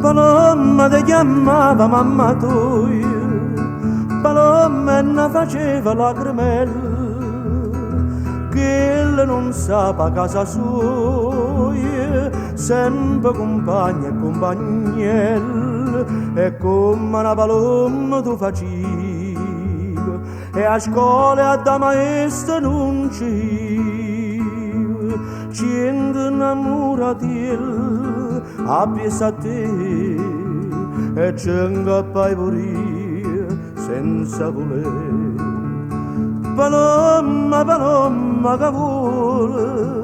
Paloma ti chiamava mamma tua, Paloma ne faceva lacrimelle, che non sa a casa sua, sempre compagna e compagnella, e come una paloma tu facevi, e a scuola a da maestra non ci innamorati a piesa a te, e ci ingappai pure senza voler. Paloma, paloma che vuole,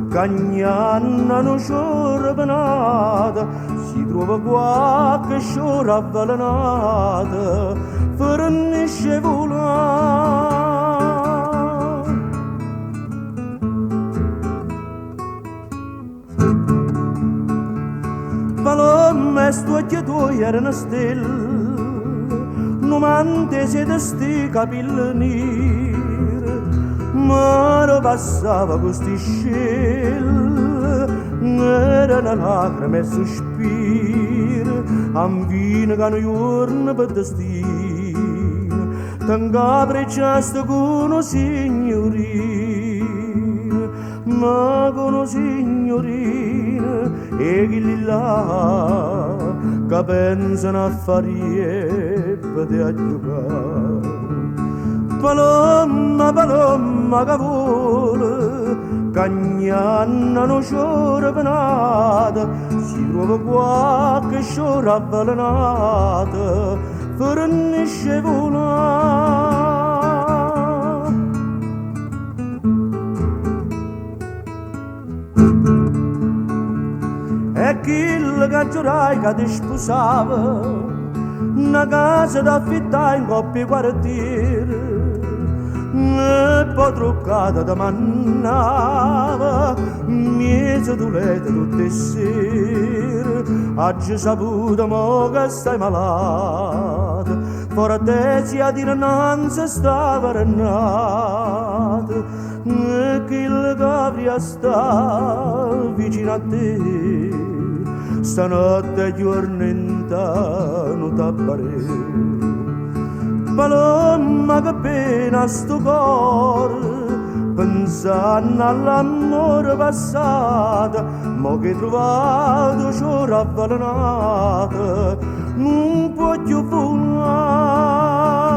cagnanna non sciora penata, si trova qualche sciora avvelenata, fornisce volare. Paloma, sto occhi tuoi erano stelle, non mantesi da sti capelli neri, ma passava questi scelle, erano lacrime e sospiri, ambine che non giorno per destino, tenga precioso con una signorina, ma con una signorina, e chi là, che pensano a fare per a giocare. Paloma, paloma che vuole, cagnanna non sciora penata, si trova qualche sciora avvelenata, fornisce volare. E chi che giurai che ti sposava, una casa da affittare in coppie quartiere, e poi truccata da mannava, miezza d'ulete tutte le sere, oggi saputo mo che stai malata, fortezza a dire non si stava renata, e chi che avrà sta vicino a te, stanotte giorno non t'apparire. Paloma che pena sto cuore, pensando all'amore passato, mo che trovato c'ora avvelenata, non può più volare.